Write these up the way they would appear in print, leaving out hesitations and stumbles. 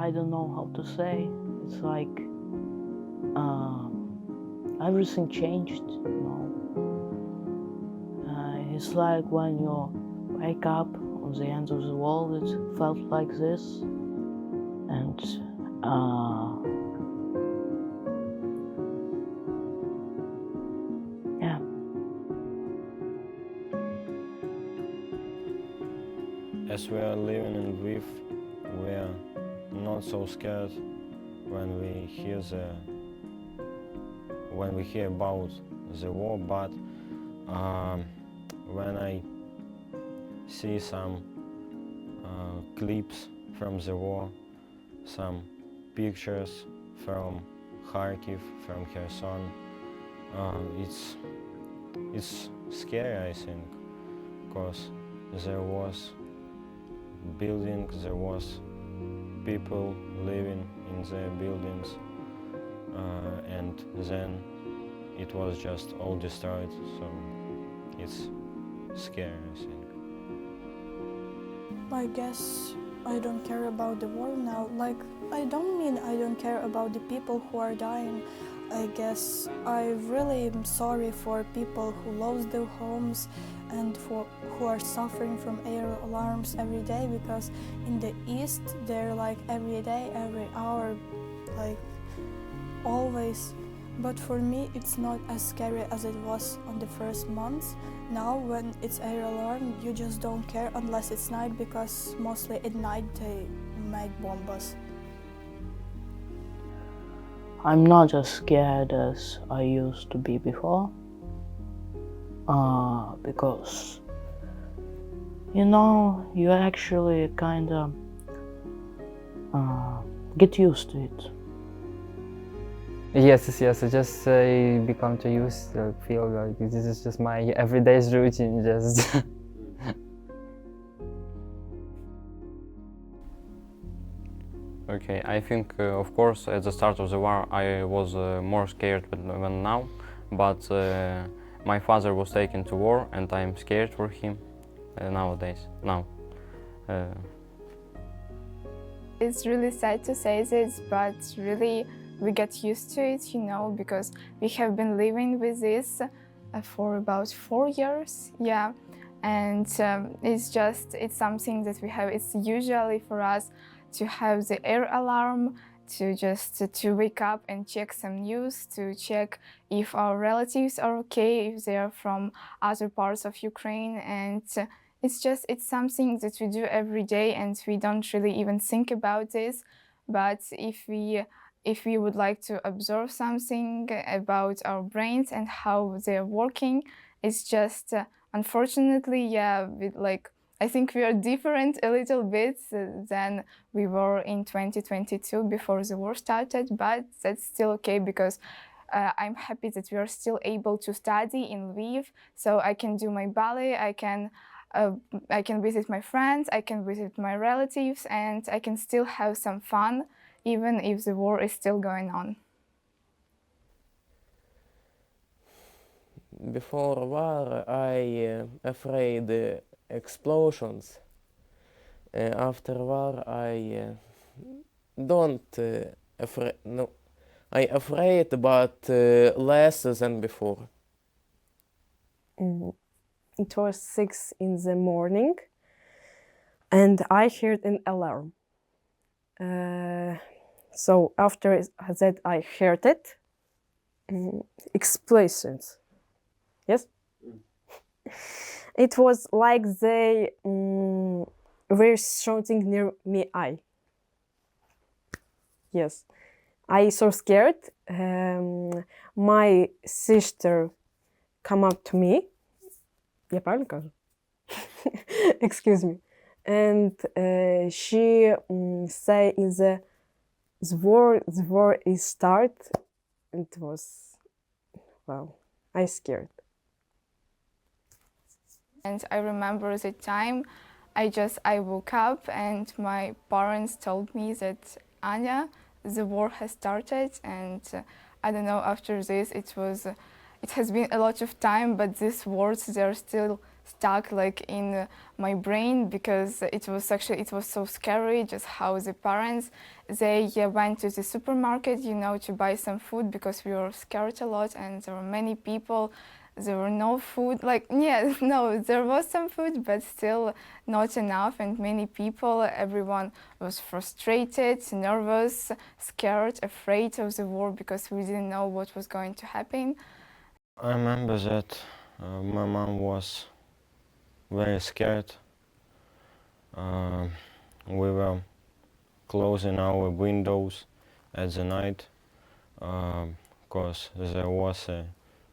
I don't know how to say. It's like everything changed, you know. It's like when you wake up on the end of the world, it felt like this. And yeah. As we are living in Lviv, we are not so scared when we hear about the war, but when I see some clips from the war, some pictures from Kharkiv, from Kherson, it's scary, I think, because there was buildings, there was people living in their buildings, and then it was just all destroyed, so it's scary, I think. I guess I don't care about the war now. Like, I don't mean I don't care about the people who are dying. I guess I really am sorry for people who lost their homes and for who are suffering from air alarms every day, because in the East they're like every day, every hour, like always. But for me it's not as scary as it was on the first months. Now when it's air alarm, you just don't care unless it's night, because mostly at night they make bombs. I'm not as scared as I used to be before, because, you know, you actually kind of get used to it. Yes, I just become too used to feel like this is just my everyday routine, just. Okay, I think, of course, at the start of the war I was more scared than now, but my father was taken to war and I'm scared for him nowadays. It's really sad to say this, but really we get used to it, you know, because we have been living with this for about 4 years, yeah. And it's something that we have. It's usually for us to have the air alarm, to wake up and check some news, to check if our relatives are okay, if they are from other parts of Ukraine, and it's something that we do every day, and we don't really even think about this. But if we would like to observe something about our brains and how they're working, it's just unfortunately, yeah, I think we are different a little bit than we were in 2022 before the war started, but that's still okay, because I'm happy that we are still able to study in Lviv, so I can do my ballet, I can visit my friends, I can visit my relatives, and I can still have some fun, even if the war is still going on. Before war, I afraid explosions. After war, I don't afraid. No, I afraid, but less than before. It was 6 in the morning, and I heard an alarm. So after that, I heard it. Explosions. Yes. It was like they were shooting near me. Yes. I so scared. My sister come up to me. Я правильно кажу? Excuse me. And she say in the war is start. It was, wow, I scared. And I remember the time I woke up and my parents told me that, Anya, the war has started, and I don't know, after this it has been a lot of time, but these words, they're still stuck like in my brain, because it was so scary just how the parents, they went to the supermarket, you know, to buy some food because we were scared a lot and there were many people. There were no food, like, yeah, no, there was some food, but still not enough, and many people, everyone was frustrated, nervous, scared, afraid of the war because we didn't know what was going to happen. I remember that my mom was very scared. We were closing our windows at the night because there was a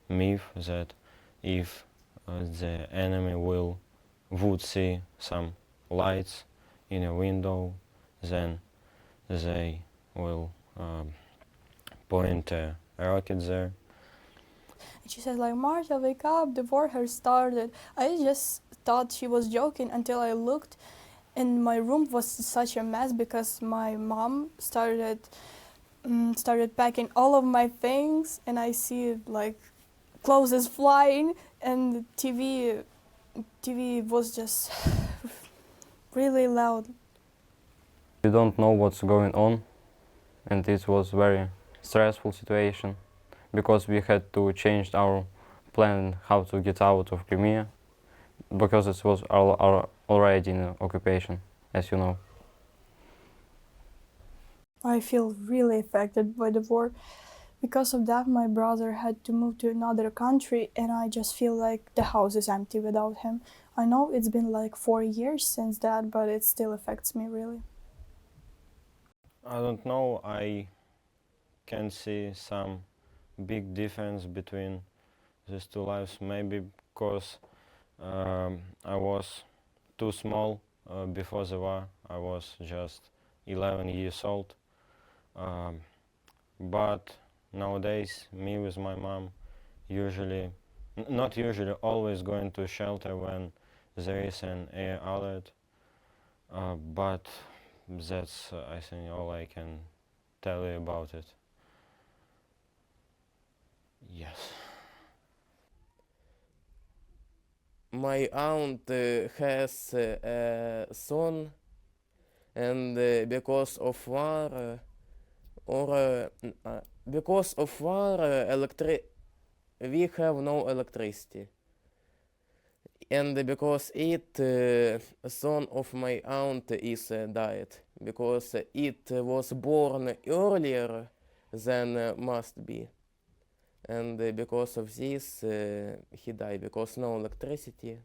myth that if the enemy would see some lights in a window, then they will point a rocket there. And she says like, Marta, wake up, the war has started. I just thought she was joking until I looked, and my room was such a mess because my mom started packing all of my things, and I see like clothes flying, and the TV was just really loud. We don't know what's going on, and it was very stressful situation because we had to change our plan how to get out of Crimea because it was already in occupation, as you know. I feel really affected by the war. Because of that, my brother had to move to another country, and I just feel like the house is empty without him. I know it's been like 4 years since that, but it still affects me really. I don't know, I can see some big difference between these two lives, maybe because I was too small before the war. I was just 11 years old. But nowadays, me with my mom not usually, always going to shelter when there is an air alert. But that's, I think, all I can tell you about it. Yes. My aunt has a son, and because of war, we have no electricity. And because son of my aunt is died, because it was born earlier than must be. And because of this, he died, because no electricity.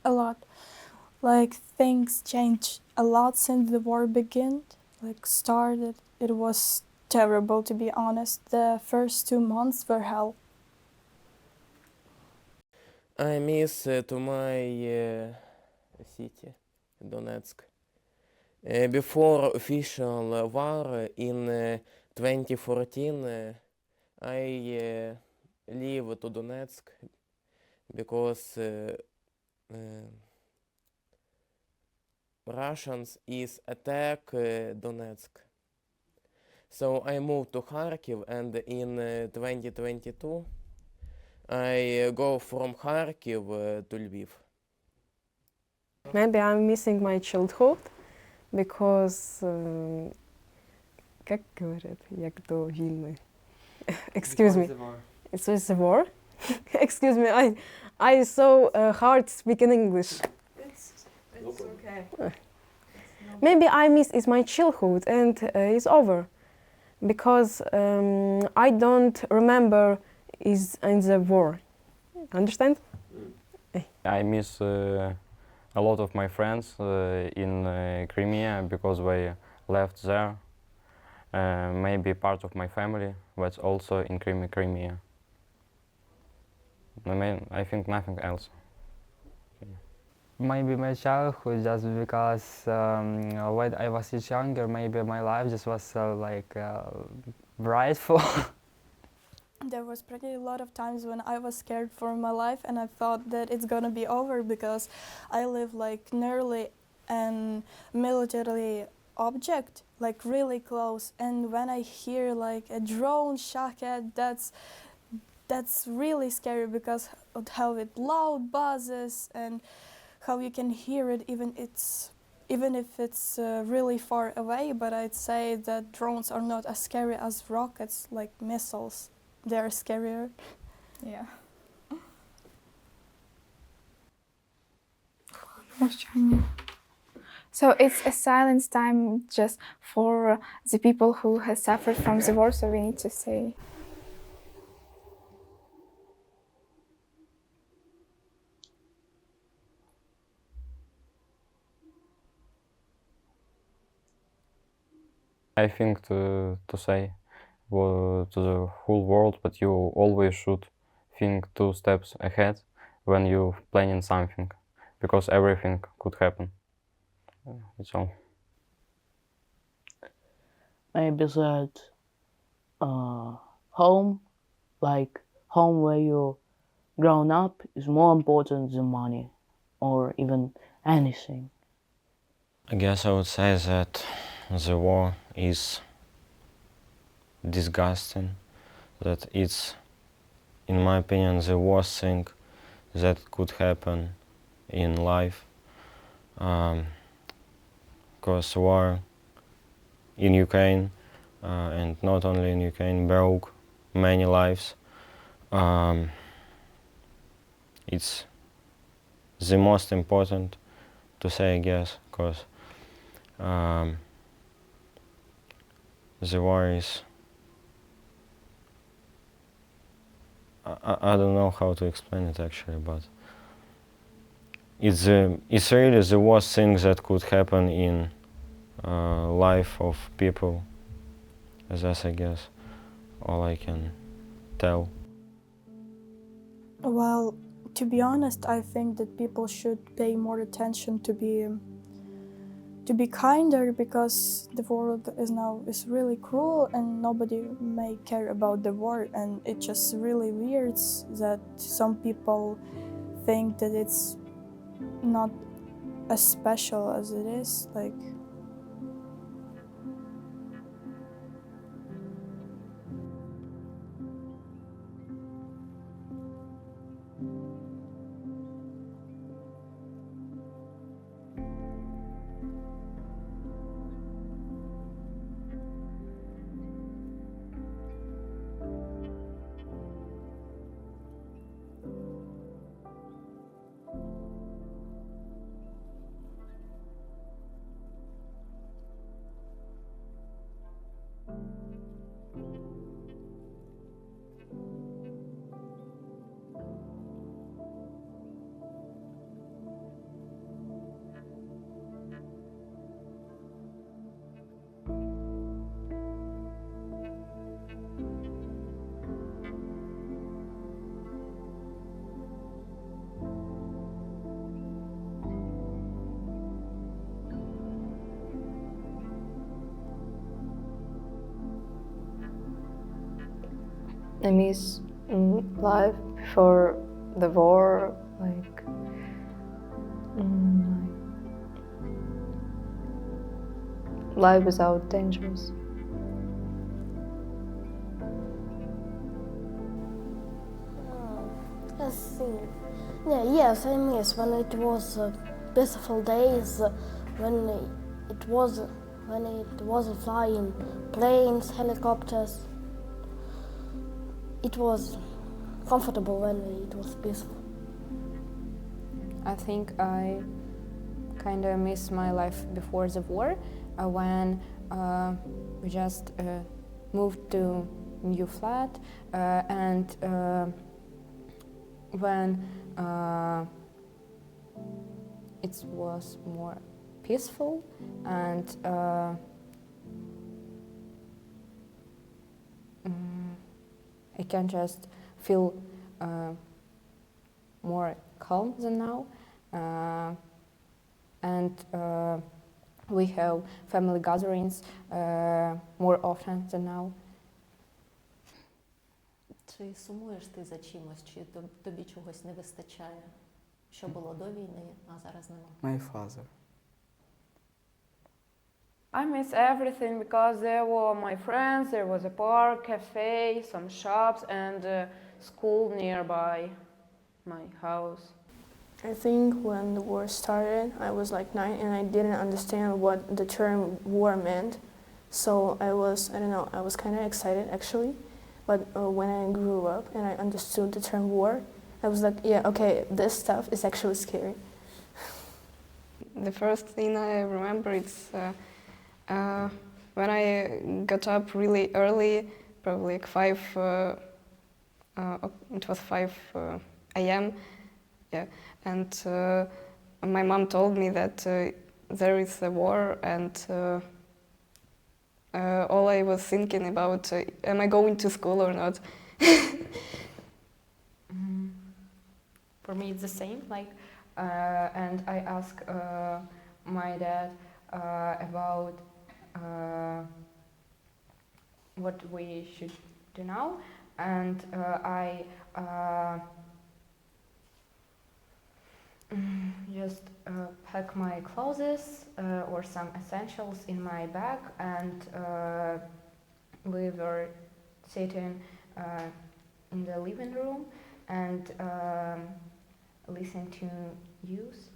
A lot. Like, things changed a lot since the war began, started. It was terrible, to be honest. The first 2 months were hell. I miss to my city, Donetsk. Before official war in 2014, I leave to Donetsk because Russians is attack Donetsk. So I moved to Kharkiv, and in 2022 I go from Kharkiv to Lviv. Maybe I'm missing my childhood because как говорят, як до війни. Excuse me. It was the war. Excuse me. I so hard speaking English. It's okay. Maybe I miss is my childhood and it's over because I don't remember is in the war. Understand? I miss a lot of my friends in Crimea because they left there. Maybe part of my family that's also in Crimea. I think nothing else. Maybe my childhood just because when I was younger, maybe my life just was brightful. There was pretty a lot of times when I was scared for my life, and I thought that it's gonna be over because I live like nearly an military object, like really close. And when I hear like a drone shot at, that's really scary because of how it loud buzzes and how you can hear it even if it's really far away. But I'd say that drones are not as scary as rockets, like missiles. They're scarier. Yeah. So it's a silence time just for the people who have suffered from the war, so we need to say. I think to say to the whole world that you always should think 2 steps ahead when you're planning something, because everything could happen. That's all. Maybe that home, like home where you grown up, is more important than money or even anything. I guess I would say that the war is disgusting, that it's, in my opinion, the worst thing that could happen in life. Because war in Ukraine, and not only in Ukraine, broke many lives. It's the most important to say, I guess, because the war is, I don't know how to explain it actually, but it's really the worst thing that could happen in life of people. That's, I guess, all I can tell. Well, to be honest, I think that people should pay more attention to be kinder, because the world is really cruel and nobody may care about the war, and it just really weird that some people think that it's not as special as it is. Like, I miss life before the war, like life without dangers. I see. Yeah, yes, I miss when it was peaceful days, when it wasn't flying planes, helicopters. It was comfortable when it was peaceful. I think I kind of miss my life before the war, when we just moved to new flat, and when it was more peaceful, and I can just feel more calm than now, and we have family gatherings more often than now. Чи сумуєш ти за чимось, чи тобі чогось не вистачає, що було до війни, а зараз нема? My father. I miss everything because there were my friends, there was a park, cafe, some shops, and a school nearby my house. I think when the war started, I was like 9 and I didn't understand what the term war meant. So I was kind of excited actually. But when I grew up and I understood the term war, I was like, yeah, okay, this stuff is actually scary. The first thing I remember is when I got up really early, probably like 5, it was 5 a.m. Yeah, and my mom told me that there is a war, and all I was thinking about, am I going to school or not? For me, it's the same. Like, and I asked my dad about what we should do now, and I just pack my clothes or some essentials in my bag, and we were sitting in the living room and listen to news.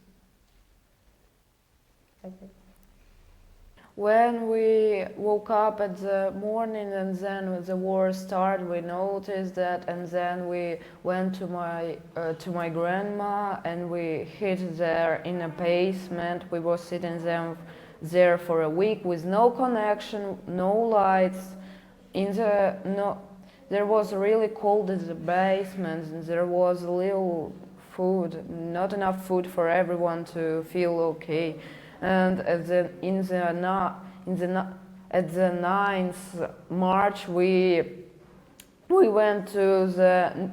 That's it. When we woke up at the morning and then the war started, we noticed that, and then we went to my grandma and we hid there in a basement. We were sitting there for a week with no connection, no lights. There was really cold in the basement, and there was little food, not enough food for everyone to feel okay. And at the 9th March we went to the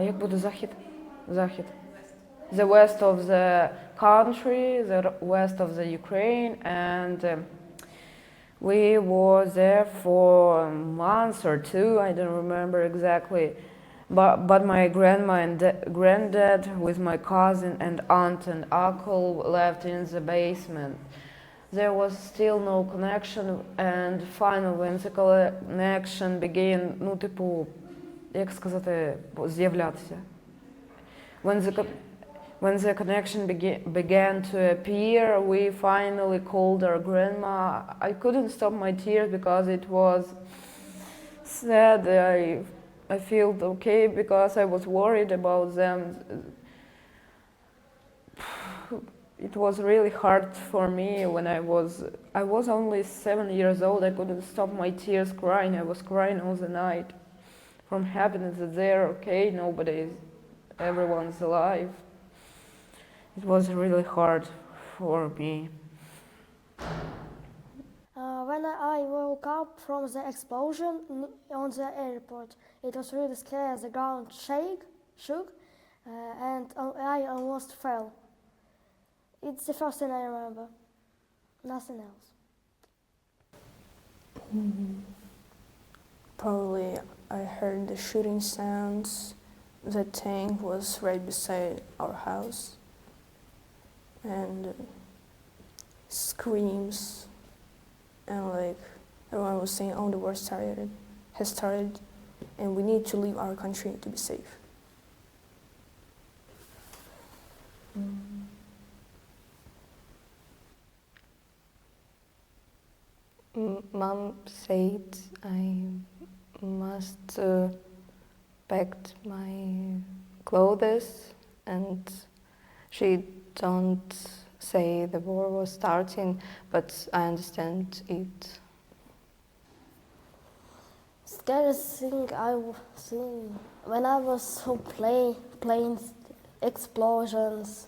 як буде захід? Захід. The west of the country, the west of the Ukraine, and we were there for a month or 2, I don't remember exactly. But my grandma and granddad with my cousin and aunt and uncle left in the basement. There was still no connection, and finally when the connection began, як сказати, з'являтися. When the connection began to appear, we finally called our grandma. I couldn't stop my tears because it was sad. I felt okay because I was worried about them. It was really hard for me when I was only 7 years old. I couldn't stop my tears crying. I was crying all the night from happiness that they're okay, everyone's alive. It was really hard for me. When I woke up from the explosion on the airport, it was really scary. The ground shook, and I almost fell. It's the first thing I remember. Nothing else. Probably I heard the shooting sounds. The tank was right beside our house. And screams. And like everyone was saying, oh, the war has started, and we need to leave our country to be safe. Mom said I must pack my clothes, and she don't say the war was starting, but I understand it. Scariest thing I've seen when I was so planes, explosions.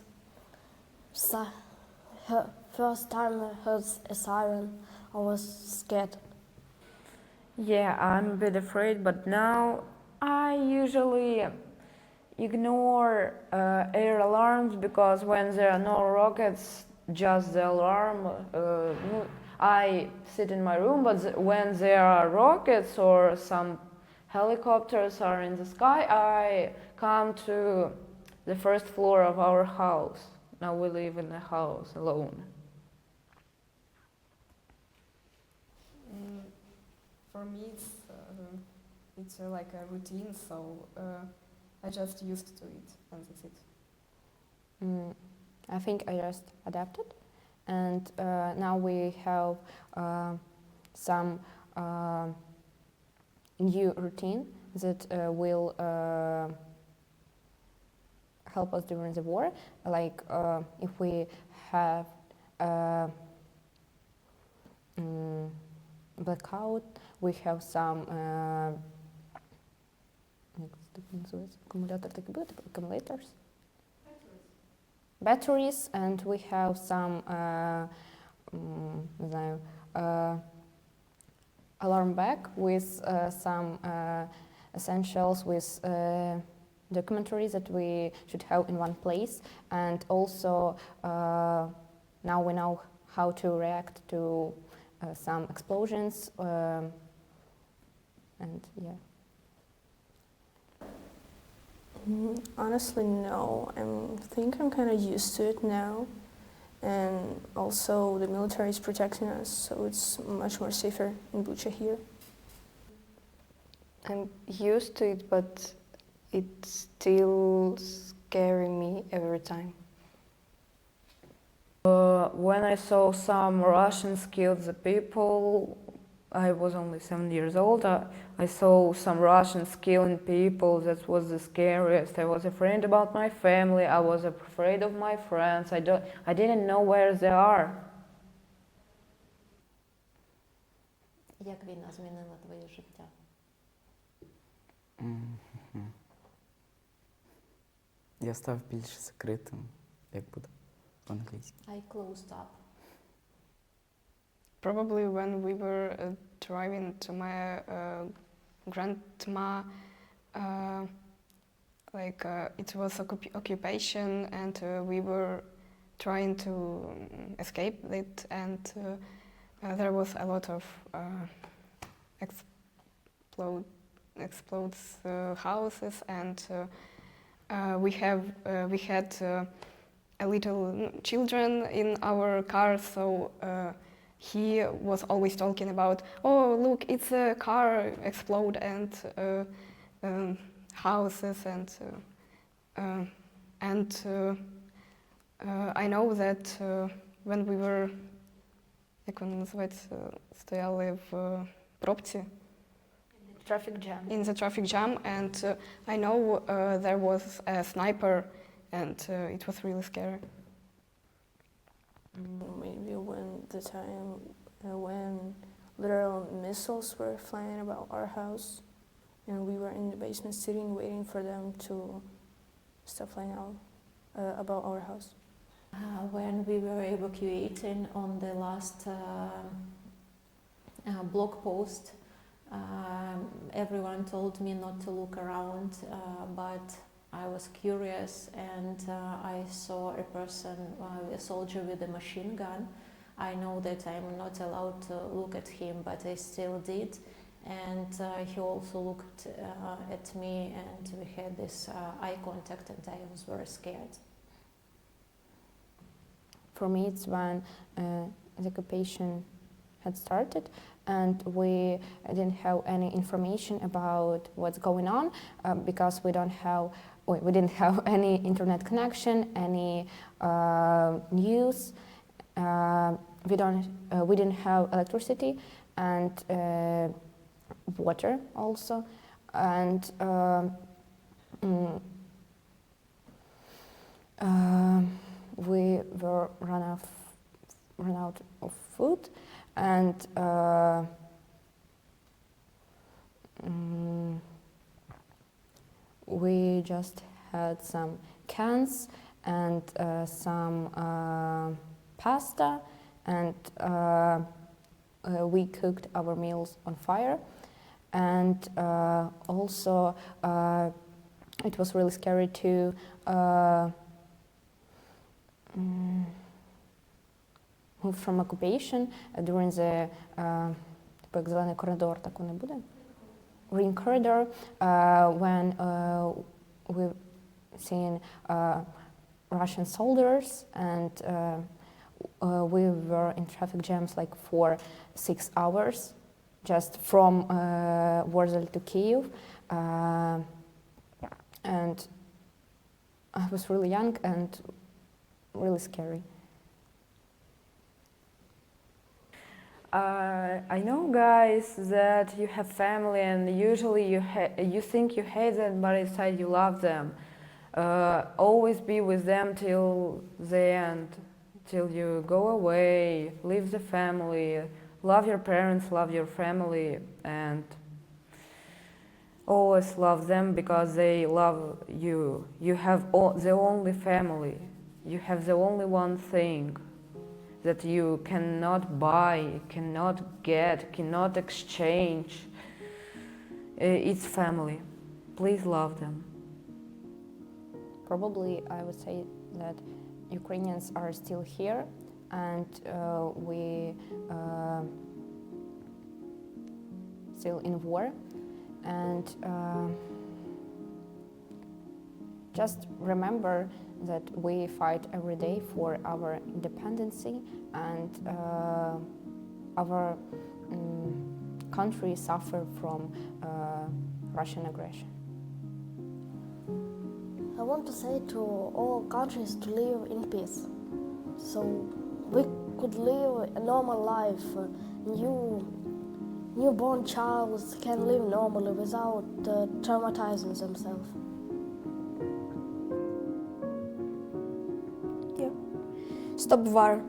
First time I heard a siren, I was scared. Yeah, I'm a bit afraid, but now I usually ignore air alarms because when there are no rockets, just the alarm, I sit in my room, but when there are rockets or some helicopters are in the sky, I come to the first floor of our house. Now we live in a house alone. For me, it's like a routine, so I just used to it, and that's it. I think I just adapted, and now we have some new routine that will help us during the war. Like if we have blackout, we have some accumulators, batteries, and we have some alarm bag with some essentials, with documentaries that we should have in one place, and also now we know how to react to some explosions, and yeah. Honestly, no. I think I'm kind of used to it now, and also the military is protecting us, so it's much more safer in Bucha here. I'm used to it, but it's still scaring me every time. When I saw some Russians kill the people, I was only 7 years old. I saw some Russians killing people. That was the scariest. I was afraid about my family. I was afraid of my friends. I didn't know where they are. Як війна змінила твоє життя? Я став більш закритим, як буде по-англійськи. I closed up. Probably when we were driving to my grandma, it was occupation, and we were trying to escape it, and there was a lot of explodes houses, and we had a little children in our car, so he was always talking about, oh look, it's a car explode, and houses, and I know that when we were, як воно називається, стояли в пробці, in the traffic jam, and I know there was a sniper, and it was really scary. Maybe when the time when literal missiles were flying about our house, and we were in the basement sitting waiting for them to stop flying out about our house. When we were evacuating on the last blog post, everyone told me not to look around, but I was curious, and I saw a person, a soldier with a machine gun. I know that I'm not allowed to look at him, but I still did. And he also looked at me, and we had this eye contact, and I was very scared. For me, it's when the occupation had started, and we didn't have any information about what's going on because we didn't have any internet connection, any news. We didn't have electricity and water also, and we were run out of food, and we just had some cans and some pasta, and we cooked our meals on fire. And also it was really scary to move from occupation during the як зелений коридор, так воно буде? Green corridor, when we've seen Russian soldiers, and we were in traffic jams like for 6 hours, just from Warsaw to Kyiv, and I was really young and really scary. I know, guys, that you have family and usually you think you hate them, but inside you love them. Always be with them till the end, till you go away, leave the family, love your parents, love your family, and always love them because they love you. You have the only family. You have the only one thing that you cannot buy, cannot get, cannot exchange. It's family. Please love them. Probably I would say that Ukrainians are still here, and we still in war, and just remember that we fight every day for our independency, and our country suffer from Russian aggression. I want to say to all countries to live in peace, so we could live a normal life. Newborn child can live normally without traumatizing themselves. Stop war.